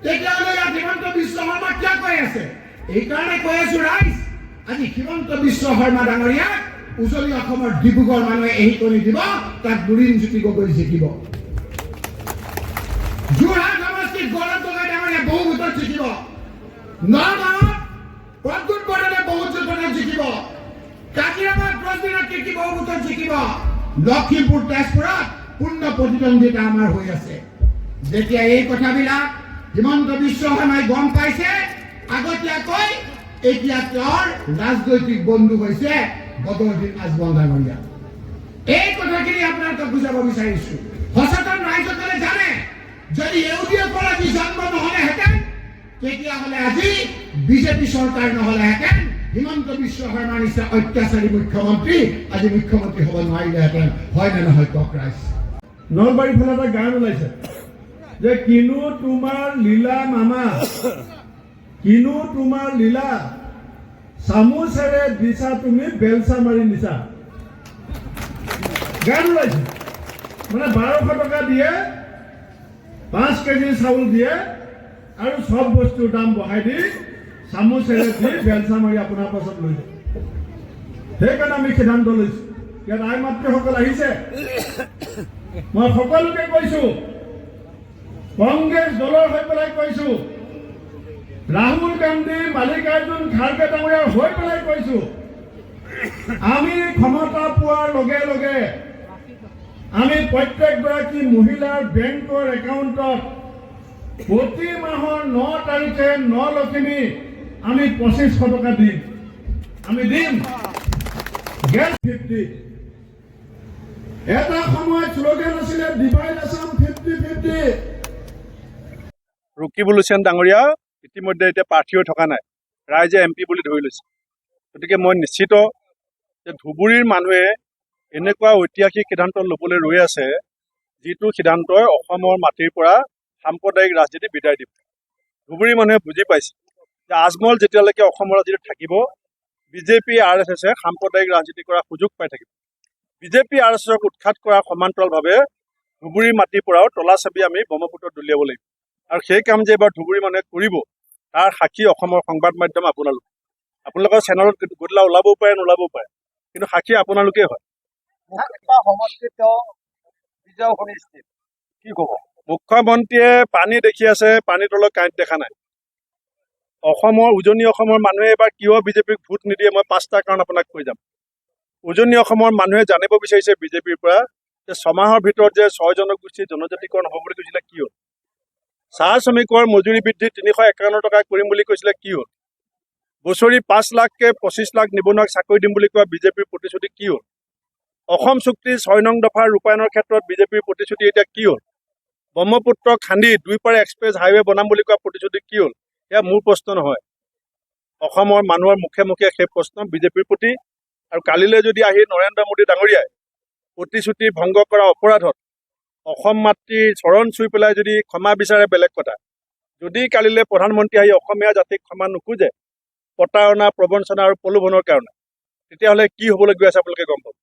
তেতিয়াহ'লে ইয়াত হিমন্ত বিশ্ব শৰ্মা কিয় কৈ আছে? এইকাৰণে কৈ আছো ৰাইজ, আজি হিমন্ত বিশ্ব শৰ্মা ডাঙৰীয়াক উজনি অসমৰ ডিব্ৰুগড় মানুহে এৰি কৰি দিব, তাত লুৰিণজ্যোতি গগৈ জিকিব। যোৰহাট সমষ্টিত গৌৰৱ গগৈ ডাঙৰীয়া বহু ভোটত জিকিব। নগাঁৱত প্ৰদ্যুৎ বৰাৰে বহু ভোটত জিকিব। কাজিৰঙাত প্ৰদ্যুৎ কীৰ্তি বহু ভোটত জিকিব। লখিমপুৰ তেজপুৰত পূৰ্ণ প্ৰতিদ্বন্দ্বিতা আমাৰ হৈ আছে। যেতিয়া এই কথাবিলাক হিমন্ত বিশ্ব শৰ্মাই গম পাইছে, আগতীয়াকৈ এতিয়া তেওঁৰ ৰাজনৈতিক বন্ধু হৈছে বদৰুদ্দিন আজমল ডাঙৰীয়া। এই কথাখিনি আপোনালোকক বুজাব বিচাৰিছো। সচেতন ৰাইজসকলে জানে, যদি ইউডিএফৰ আজি জন্ম নহ'লেহেঁতেন, তেতিয়াহ'লে আজি বিজেপি চৰকাৰ নহ'লেহেঁতেন, হিমন্ত বিশ্ব শৰ্মাৰ নিচিনা অত্যাচাৰী মুখ্যমন্ত্ৰী আজি মুখ্যমন্ত্ৰী হ'ব নোৱাৰিলেহেঁতেন। হয় নে নহয় কওক ৰাইজ? নলবাৰীৰ ফালে এটা গান ওলাইছে যে কিনো তোমাৰ লীলা মামা, কিনো তোমাৰ লীলা, চামুচেৰে দিছা তুমি বেলচা মাৰি নিছা। গান ওলাইছে মানে 1200 টকা দিয়ে, 5 কেজি চাউল দিয়ে আৰু চব বস্তুৰ দাম বঢ়াই দি চামুচেৰে দি বেলচা মাৰি আপোনাৰ পাছত লৈ যায়। সেইকাৰণে আমি সিদ্ধান্ত লৈছো, ইয়াত আই মাতৃসকল আহিছে, মই সকলোকে কৈছো, কংগ্ৰেছ দলৰ হৈ পেলাই কৈছো, ৰাহুল গান্ধী মাল্লিকাৰ্জুন খাৰ্গে ডাঙৰীয়াৰ হৈ পেলাই কৈছো, আমি ক্ষমতা পোৱাৰ লগে লগে আমি প্ৰত্যেকগৰাকী মহিলাৰ বেংকৰ একাউণ্টত প্ৰতি মাহৰ 9 তাৰিখে 9 লক্ষ্মী আমি 2500 টকা দিম। আমি দিম গেছ 50। এটা সময়ত শ্লোগান আছিলে ডিভাইড আছাম 50-50। ৰকিবুল হুছেইন ডাঙৰীয়া ইতিমধ্যে এতিয়া প্ৰাৰ্থী হৈ থকা নাই, ৰাইজে MP বুলি ধৰি লৈছে। গতিকে মই নিশ্চিত যে ধুবুৰীৰ মানুহে এনেকুৱা ঐতিহাসিক সিদ্ধান্ত ল'বলৈ ৰৈ আছে, যিটো সিদ্ধান্তই অসমৰ মাটিৰ পৰা সাম্প্ৰদায়িক ৰাজনীতি বিদায় দিব। ধুবুৰীৰ মানুহে বুজি পাইছে যে আজমল যেতিয়ালৈকে অসমৰ ৰাজনীতিত থাকিব, বিজেপি RSS সাম্প্ৰদায়িক ৰাজনীতি কৰাৰ সুযোগ পাই থাকিব। বিজেপি RSSক উৎখাত কৰাৰ সমান্তৰালভাৱে ধুবুৰীৰ মাটিৰ পৰাও তলা চাবি আমি ব্ৰহ্মপুত্ৰত দলিয়াব লাগিব। আৰু সেই কাম যে এবাৰ ধুবুৰী মানুহে কৰিব, তাৰ সাক্ষী অসমৰ সংবাদ মাধ্যম আপোনালোকৰ চেনেলত গধূলা ওলাবও পাৰে নোলাবও পাৰে, কিন্তু সাক্ষী আপোনালোকেই হয়। কি ক'ব? মুখ্যমন্ত্ৰীয়ে পানী দেখি আছে, পানীৰ তলত কাৰেণ্ট দেখা নাই। উজনি অসমৰ মানুহে এবাৰ কিয় বিজেপিক ভোট নিদিয়ে, মই 5টা কাৰণ আপোনাক কৈ যাম। উজনি অসমৰ মানুহে জানিব বিচাৰিছে বিজেপিৰ পৰা যে 6 মাহৰ ভিতৰত যে 6 জনগোষ্ঠীৰ জনজাতিকৰণ হ'ব বুলি কৈছিলে, কি হ'ল? চাহ শ্ৰমিকৰ মজুৰি বৃদ্ধি 351 টকা কৰিম বুলি কৈছিলে, কি হ'ল? বছৰি 5 লাখকে 25 লাখ নিবনুৱাক চাকৰি দিম বুলি কোৱা বিজেপিৰ প্ৰতিশ্ৰুতি কি হ'ল? অসম চুক্তিৰ 6 নং দফাৰ ৰূপায়ণৰ ক্ষেত্ৰত বিজেপিৰ প্ৰতিশ্ৰুতি এতিয়া কি হ'ল? ব্ৰহ্মপুত্ৰক খান্দি 2 পাৰ এক্সপ্ৰেছ হাইৱে বনাম বুলি কোৱা প্ৰতিশ্ৰুতি কি হ'ল? এয়া মোৰ প্ৰশ্ন নহয়, অসমৰ মানুহৰ মুখে মুখে সেই প্ৰশ্ন বিজেপিৰ প্ৰতি। আৰু কালিলৈ যদি আহি নৰেন্দ্ৰ মোদী ডাঙৰীয়াই প্ৰতিশ্ৰুতি ভংগ কৰা অপৰাধত অসম মাতৃৰ চৰণ চুই পেলাই যদি ক্ষমা বিচাৰে বেলেগ কথা, যদি কালিলৈ প্ৰধানমন্ত্ৰী আহি অসমীয়া জাতিক ক্ষমা নোখোজে প্ৰতাৰণা, প্ৰবঞ্চনা আৰু প্ৰলোভনৰ কাৰণে, তেতিয়াহ'লে কি হ'বলৈ গৈ আছে আপোনালোকে গম পাব।